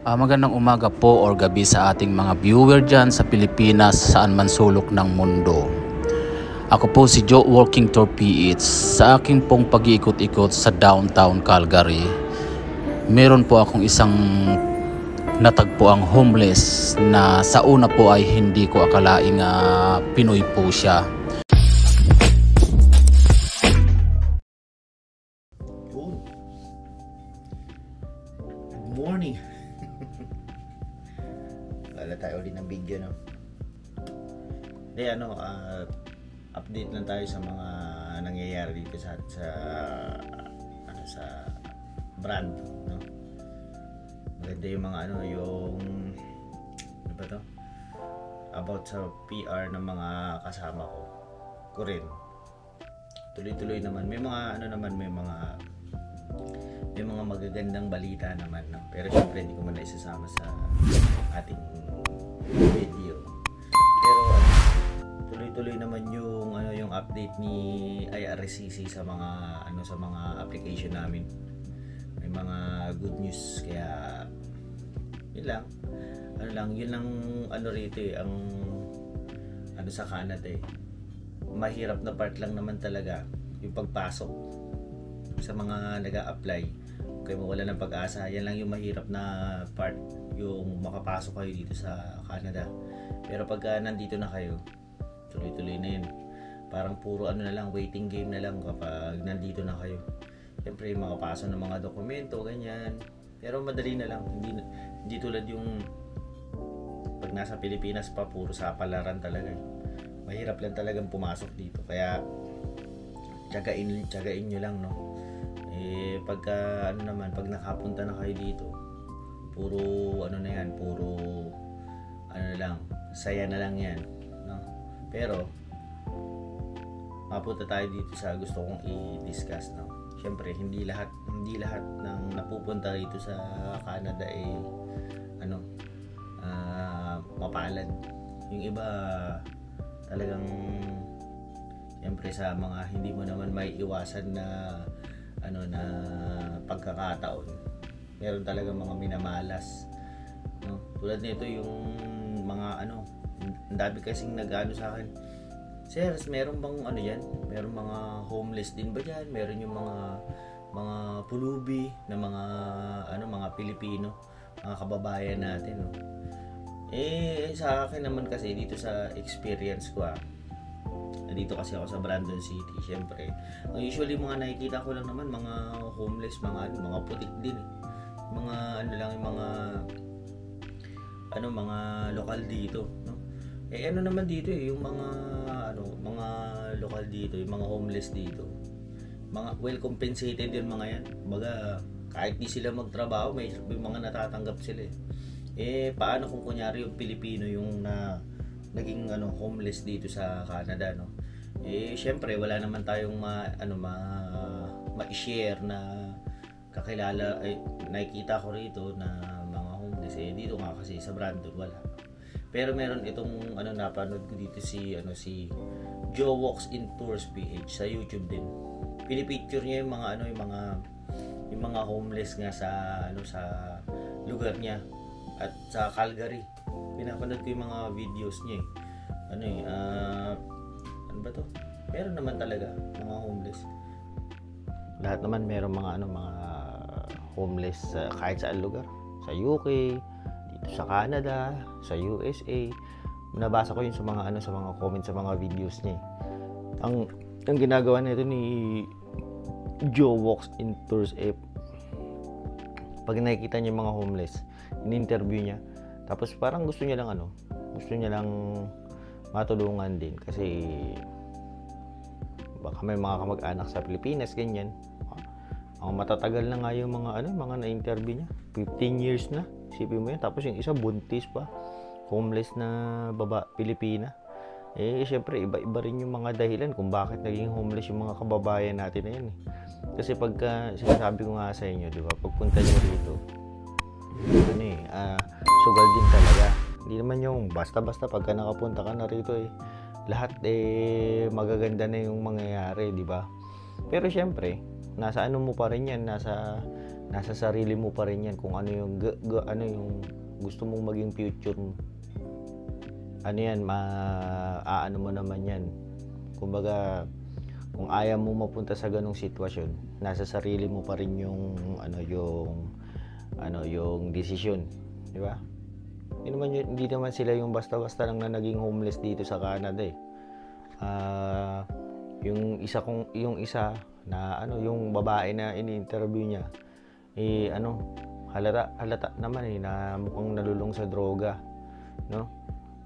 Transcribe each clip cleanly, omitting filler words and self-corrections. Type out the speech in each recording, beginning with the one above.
Magandang umaga po or gabi sa ating mga viewer dyan sa Pilipinas, saan man sulok ng mundo. Ako po si Joe Walking Tour PH. Sa aking pong pag-iikot-ikot sa downtown Calgary, meron po akong isang natagpuang homeless na sa una po ay hindi ko akalaing Pinoy po siya. Good morning. Wala tayo ulit ng video, no? Hindi, update lang tayo sa mga nangyayari dito sa brand, no? Maganda yung mga yung ano ba to? About sa PR ng mga kasama ko rin. Tuloy-tuloy naman. May mga may mga magagandang balita naman, no? Pero syempre hindi ko man isasama sa ating video. Pero tuloy-tuloy naman yung update ni IRCC sa mga application namin. May mga good news, kaya yun lang rito ang sa Canada mahirap na part lang naman talaga yung pagpasok sa mga nag-a-apply. Kaya mawala ng pag-asa, yan lang yung mahirap na part, yung makapasok kayo dito sa Canada. Pero pagka nandito na kayo, tuloy-tuloy na yun. Parang puro waiting game na lang kapag nandito na kayo. Siyempre makapasok ng mga dokumento, ganyan. Pero madali na lang, hindi tulad yung pag nasa Pilipinas pa, puro sapalaran talaga. Mahirap lang talagang pumasok dito, kaya tiyagain nyo lang, no? Pagka pag nakapunta na kayo dito, puro saya na lang yan, no? Pero mapunta tayo dito sa gusto kong i-discuss, no? Siyempre hindi lahat ng napupunta dito sa Canada mapalad. Yung iba talagang siyempre sa mga hindi mo naman may iwasan na pagkakataon, meron talaga mga minamalas, no? Tulad nito yung mga ang dami kasing nag-ano sa akin, sir, meron bang yan, meron mga homeless din ba diyan, meron yung mga pulubi na mga Pilipino, mga kababayan natin, no? Sa akin naman kasi dito sa experience ko, dito kasi ako sa Brandon City, syempre usually mga nakikita ko lang naman mga homeless, mga putik din, mga mga lokal dito, no? Naman dito yung mga lokal dito, yung mga homeless dito, mga well compensated din mga yan. Kumbaga kahit di sila magtrabaho, may mga natatanggap sila. Paano kung kunyari yung Pilipino yung naging homeless dito sa Canada, no? Syempre wala naman tayong ma-share na kakilala. Nakikita ko rito na mga homeless dito nga kasi sa Brandon wala. Pero meron itong napanood ko dito si Joe Walks in Tours PH sa YouTube din. Pinipicture niya yung mga homeless nga sa lugar niya at sa Calgary. Pinapanood ko yung mga videos niya. Ano ba to? Meron naman talaga mga homeless. Lahat naman meron mga homeless kahit saan lugar. Sa UK, dito sa Canada, sa USA. Nabasa ko yun sa mga comments sa mga videos niya. Ang ginagawa nito ni Joe Walks in Tours, pag nakikita niya yung mga homeless, in-interview niya. Tapos parang gusto niya lang matulungan din kasi baka may mga kamag-anak sa Pilipinas, ganyan. Ang matatagal na nga yung mga na-interview niya. 15 years na. Isipin mo yan. Tapos yung isa buntis pa. Homeless na Pilipina. Syempre iba-iba rin yung mga dahilan kung bakit naging homeless yung mga kababayan natin na yan. Kasi pagka sinasabi ko nga sa inyo, di ba? Pagpunta niyo rito, sugal din talaga. Hindi naman yung basta-basta pagka nakapunta ka na rito lahat magaganda na yung mangyayari, di ba? Pero syempre, nasa mo pa rin yan, nasa nasa sarili mo pa rin yan kung ano yung ano yung gusto mong maging future mo. Ano yan, ano mo naman yan. Kumbaga, kung ayaw mo mapunta sa ganung sitwasyon, nasa sarili mo pa rin yung yung desisyon, di ba? Hindi naman sila yung basta-basta lang na naging homeless dito sa Canada eh. Yung isa na yung babae na ini-interview niya halata naman na mukhang nalulung sa droga, no?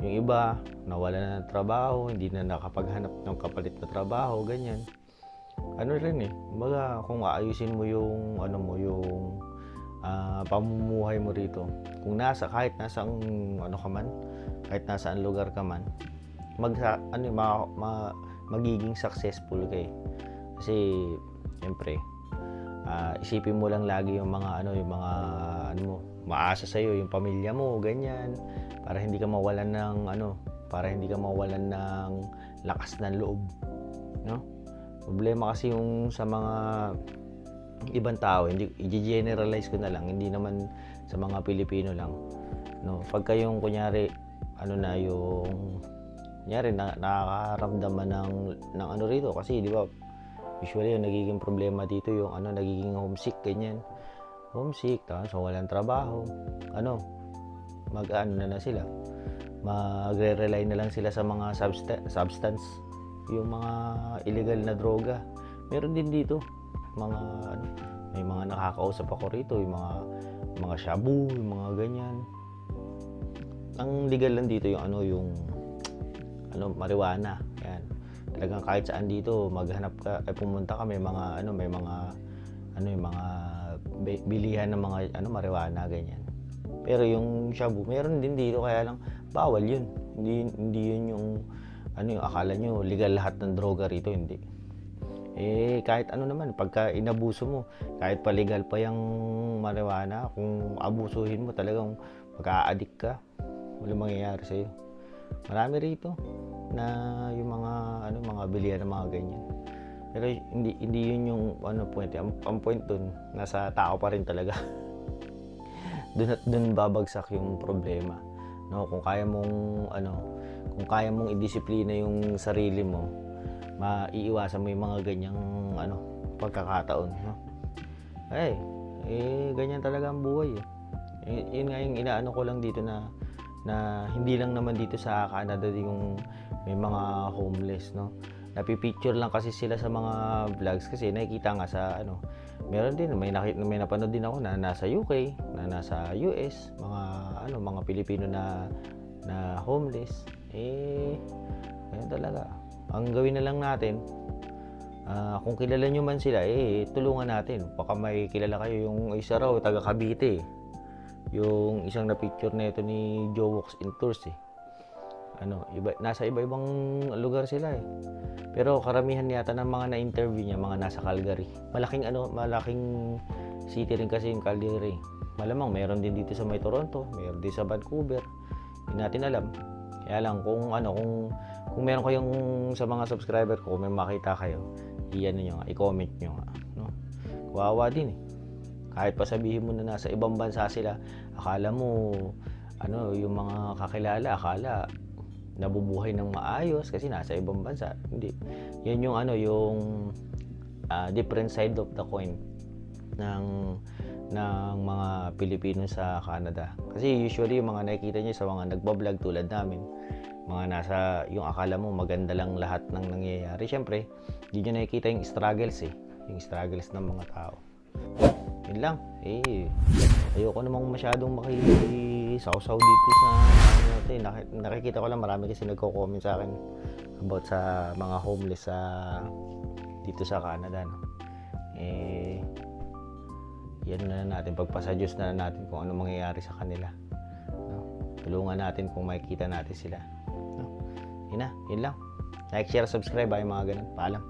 Yung iba nawala na ng trabaho, hindi na nakapaghanap ng kapalit na trabaho, ganyan. Kumbaga kung aayusin mo yung pamumuhay mo rito, kung kahit nasang kahit nasaan lugar ka man, magiging successful kayo. Kasi siyempre isipin mo lang lagi yung mga maasa sa iyo, yung pamilya mo, ganyan, para hindi ka mawalan ng lakas ng loob, no? Problema kasi yung sa mga ibang tao, hindi i-generalize ko na lang, hindi naman sa mga Pilipino lang, no? Pagka yung kunyari nakakaramdaman ng rito, kasi di ba usually yung nagiging problema dito yung nagiging homesick, ganyan. Homesick, tapos walang trabaho, na sila, magre-rely na lang sila sa mga substance, yung mga illegal na droga. Meron din dito may mga nakakausap ako rito, yung mga shabu, yung mga ganyan. Ang legal lang dito yung marijuana, yan. Talagang kahit saan dito maghanap ka, pumunta ka, may mga bilihan ng mga marijuana, ganyan. Pero yung shabu meron din dito, kaya lang bawal yun. Hindi yun yung akala nyo legal lahat ng droga rito, hindi. Kahit naman, pagka inabuso mo, kahit pa legal pa yung marijuana, kung abusuhin mo, talagang magka-addict ka, walang mangyayari sa'yo. Marami rito na yung mga bilihan ng mga ganyan. Pero hindi yun yung point. Ang point dun, nasa tao pa rin talaga. Dun babagsak yung problema, no? Kung kaya mong idisiplina yung sarili mo, maiiwasan mo yung mga ganyang pagkakataon, no? Ganyan talaga ang buhay eh. Yun nga yung inaano ko lang dito na hindi lang naman dito sa Canada yung may mga homeless, no? Napipicture lang kasi sila sa mga vlogs, kasi nakikita nga sa meron din, may napanood din ako na nasa UK, na nasa US, mga Pilipino na homeless. Ganyan talaga. Ang gawin na lang natin, kung kilala nyo man sila, tulungan natin. Baka may kilala kayo, yung isa raw taga Cavite, yung isang na picture na ito ni Joe Walks in Tours nasa iba-ibang lugar sila eh. Pero karamihan yata ng mga na-interview niya, mga nasa Calgary. Malaking city rin kasi yung Calgary. Malamang mayroon din dito sa may Toronto, mayroon din sa Vancouver. Hindi natin alam. Kaya lang kung meron kayong sa mga subscriber ko, kung may makita kayo, i-comment nyo nga, no? Kawawa din eh. Kahit pa sabihin mo na nasa ibang bansa sila, akala mo yung mga kakilala, akala nabubuhay ng maayos kasi nasa ibang bansa. Hindi. Yan yung different side of the coin ng mga Pilipino sa Canada. Kasi usually yung mga nakikita niyo sa mga nagbablog tulad namin, mga yung akala mo maganda lang lahat ng nangyayari. Siyempre, hindi nyo nakikita yung struggles yung struggles ng mga tao. Yun lang. Ayoko namang masyadong makisaw-saw dito sa nakikita ko lang marami kasi nagko-comment sa akin about sa mga homeless dito sa Canada, no? Yan na natin, pagpasadyos na natin kung ano mangyayari sa kanila, no? Tulungan natin kung makikita natin sila, no? Yun lang. Like, share, subscribe, mga ganun. Paalam.